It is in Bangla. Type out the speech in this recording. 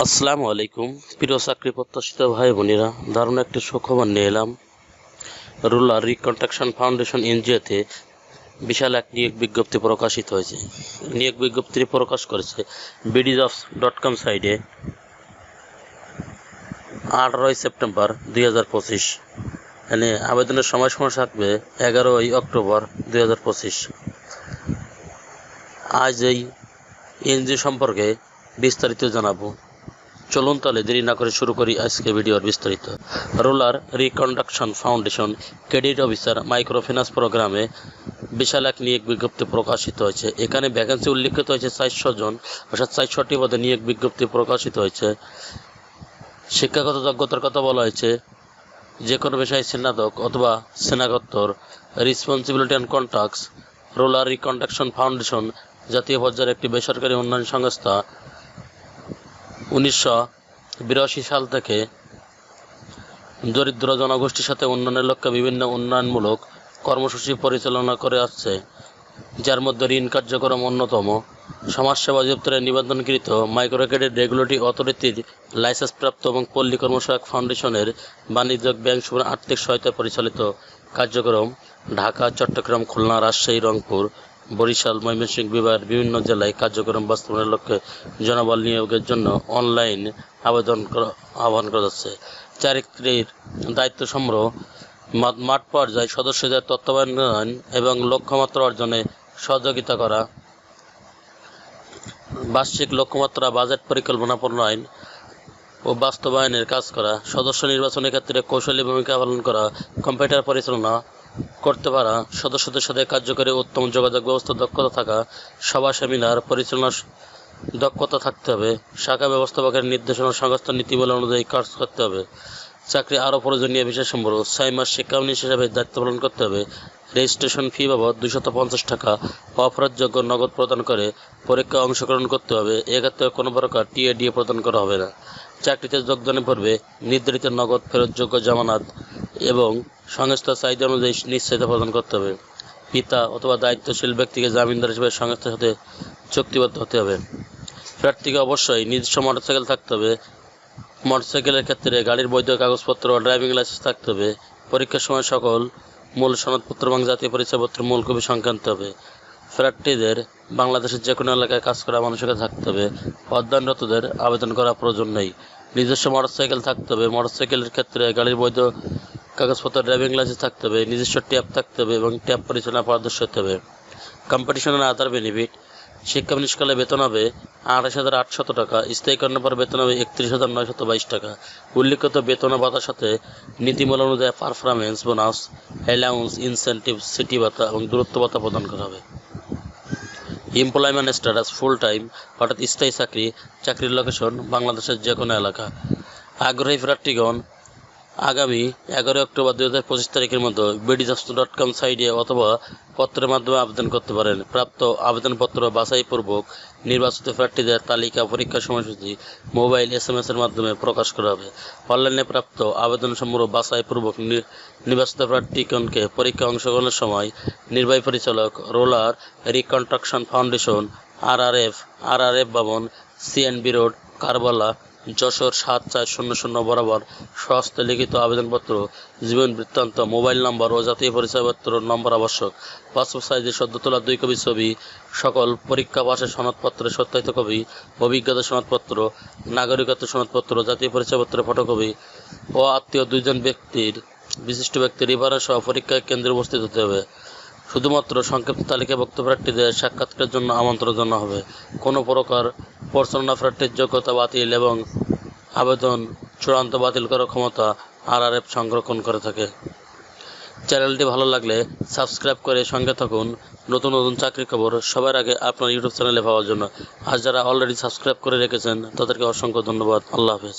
আসসালামু আলাইকুম প্রিয় চাকরি প্রত্যাশিত ভাই বোনেরা, দারুণ একটি সুখবর নিয়ে এলাম। রুরাল রিকনস্ট্রাকশন ফাউন্ডেশন এনজিওতে বিশাল এক নিয়োগ বিজ্ঞপ্তি প্রকাশিত হয়েছে। নিয়োগ বিজ্ঞপ্তি প্রকাশ করেছে BDjobs.com সাইটে 18 সেপ্টেম্বর 2025। এখানে আবেদনের সময়সীমা থাকবে 11 অক্টোবর 2025। আজ এই এনজিও সম্পর্কে বিস্তারিত জানাবো। চলুন তাহলে দেরি না করে শুরু করি আজকে ভিডিওর বিস্তারিত। Rural reconstruction foundation credit officer micro finance প্রোগ্রামে বিশাল এক নিয়োগ বিজ্ঞপ্তি প্রকাশিত হয়েছে। এখানে ভ্যাকেন্সি উল্লিখিত হয়েছে 400 জন, অর্থাৎ 400টি পদে নিয়োগ বিজ্ঞপ্তি প্রকাশিত হয়েছে। শিক্ষাগত যোগ্যতার কথা বলা হয়েছে যে কোনো পেশায় স্নাতক অথবা স্নাতকোত্তর। Responsibility and contracts. Rural reconstruction foundation জাতীয় পর্যায়ের একটি বেসরকারি উন্নয়ন সংস্থা। 1982 সাল থেকে দরিদ্র জনগোষ্ঠীর সাথে উন্নয়নের লক্ষ্যে বিভিন্ন উন্নয়নমূলক কর্মসূচি পরিচালনা করে আসছে, যার মধ্যে ঋণ কার্যক্রম অন্যতম। সমাজসেবা অধিদপ্তরের নিবন্ধনকৃত মাইক্রো ক্রেডিট রেগুলেটরি অথরিটির লাইসেন্সপ্রাপ্ত এবং পল্লী কর্মসহায়ক ফাউন্ডেশনের বাণিজ্যিক ব্যাংকসমূহ আর্থিক সহায়তা পরিচালিত কার্যক্রম ঢাকা, চট্টগ্রাম, খুলনা, রাজশাহী, রংপুর, বরিশাল, ময়মনসিংহ বিভাগের বিভিন্ন জেলায় কার্যক্রম বাস্তবায়নের লক্ষ্যে জনবল নিয়োগের জন্য অনলাইন আহ্বান করা যাচ্ছে। চাকরির দায়িত্ব সমূহ মাঠ পর্যায়ে সদস্যদের তত্ত্বাবধান এবং লক্ষ্যমাত্রা অর্জনে সহযোগিতা করা, বার্ষিক লক্ষ্যমাত্রা বাজেট পরিকল্পনা প্রণয়ন ও বাস্তবায়নের কাজ করা, সদস্য নির্বাচনের ক্ষেত্রে কৌশলী ভূমিকা পালন করা, কম্পিউটার পরিচালনা করতে পারা, সদস্যদের সাথে কার্যকরী উত্তম যোগাযোগ ব্যবস্থা দক্ষতা থাকা, সভা সেমিনার পরিচালনার দক্ষতা থাকতে হবে, শাখা ব্যবস্থাপকের নির্দেশনা সংস্থার নীতিমালা অনুযায়ী কাজ করতে হবে। চাকরি আরও প্রয়োজনীয় বিষয় সম্পর্ক 6 মাস শিক্ষানবিশ হিসাবে দায়িত্ব পালন করতে হবে। রেজিস্ট্রেশন ফি বাবদ 250 টাকা অফারযোগ্য নগদ প্রদান করে পরীক্ষায় অংশগ্রহণ করতে হবে। এক্ষেত্রে কোনো প্রকার টিএডিএ প্রদান করা হবে না। চাকরিতে যোগদানের পূর্বে নির্ধারিত নগদ ফেরতযোগ্য জামানত এবং সংস্থার চাহিদা অনুযায়ী নিশ্চয়তা প্রদান করতে হবে। পিতা অথবা দায়িত্বশীল ব্যক্তিকে জামিনদার হিসেবে সংস্থার সাথে চুক্তিবদ্ধ হতে হবে। প্রার্থীকে অবশ্যই নিজস্ব মোটরসাইকেল থাকতে হবে। মোটরসাইকেলের ক্ষেত্রে গাড়ির বৈধ কাগজপত্র ও ড্রাইভিং লাইসেন্স থাকতে হবে। পরীক্ষার সময় সকল মূল সনদপত্র এবং জাতীয় পরিচয়পত্র মূল কপি সংক্রান্ত হবে। প্রার্থীদের বাংলাদেশের যে কোনো এলাকায় কাজ করা মানসিকতা থাকতে হবে। অধ্যয়নরতদের আবেদন করা প্রয়োজন নেই। নিজস্ব মোটরসাইকেল থাকতে হবে। মোটরসাইকেলের ক্ষেত্রে গাড়ির বৈধ কাগজপত্র, ড্রাইভিং লাইসেন্স থাকতে হবে। নিজস্ব ট্যাব থাকতে হবে এবং ট্যাব পরিচালনা পারদর্শী হতে হবে। কম্পিটিশনের আধার বেনিফিট: শিক্ষানবিশকালে বেতন হবে 28,800 টাকা, স্থায়ীকরণের পর বেতন হবে 31,922 টাকা। উল্লিখিত বেতন ও ভাতার সাথে নীতিমালা অনুযায়ী performance bonus, allowance, incentive, city ভাতা এবং দূরত্ব ভাতা প্রদান করা হবে। এমপ্লয়মেন্ট স্ট্যাটাস: ফুল টাইম অর্থাৎ স্থায়ী চাকরি। চাকরির লোকেশন বাংলাদেশের যে কোনো এলাকা। আগ্রহী প্রার্থীগণ আগামী 11 অক্টোবর 2025 তারিখের মধ্যে BDjobs.com সাইটে অথবা পত্রের মাধ্যমে আবেদন করতে পারেন। প্রাপ্ত আবেদনপত্র বাছাইপূর্বক নির্বাচিত প্রার্থীদের তালিকা পরীক্ষার সময়সূচি মোবাইল SMS এর মাধ্যমে প্রকাশ করা হবে। অনলাইনে প্রাপ্ত আবেদনসমূহ বাছাইপূর্বক নির্বাচিত প্রার্থীগণকে পরীক্ষা অংশগ্রহণের সময় নির্বাহী পরিচালক, রুরাল রিকনস্ট্রাকশন ফাউন্ডেশন, RRF ভবন, CNB রোড, কারবালা, যশোর 7400 বরাবর স্বহস্তে লিখিত আবেদনপত্র, জীবন বৃত্তান্ত, মোবাইল নম্বর ও জাতীয় পরিচয়পত্র নম্বর আবশ্যক। পাসপোর্ট সাইজের সদ্য তোলা 2 কপি ছবি, সকল পরীক্ষা পাশের সনদপত্রের সত্যায়িত কপি, অভিজ্ঞতা সনদপত্র, নাগরিকত্ব সনদপত্র, জাতীয় পরিচয়পত্রের ফটোকপি ও আত্মীয় 2 জন বিশিষ্ট ব্যক্তির রেফারেন্স সহ পরীক্ষা কেন্দ্রে উপস্থিত হতে হবে। শুধুমাত্র সংক্ষিপ্ত তালিকাভুক্ত প্রার্থীদের সাক্ষাৎকারের জন্য আমন্ত্রণ জানানো হবে। কোনো প্রকার প্রচারণা প্রার্থীর যোগ্যতা বাতিল এবং আবেদন চূড়ান্ত বাতিল করার ক্ষমতা RRF সংরক্ষণ করে থাকে। চ্যানেলটি ভালো লাগলে সাবস্ক্রাইব করে সঙ্গে থাকুন নতুন নতুন চাকরির খবর সবার আগে আপনার ইউটিউব চ্যানেলে পাওয়ার জন্য। আর যারা অলরেডি সাবস্ক্রাইব করে রেখেছেন তাদেরকে অসংখ্য ধন্যবাদ। আল্লাহ হাফেজ।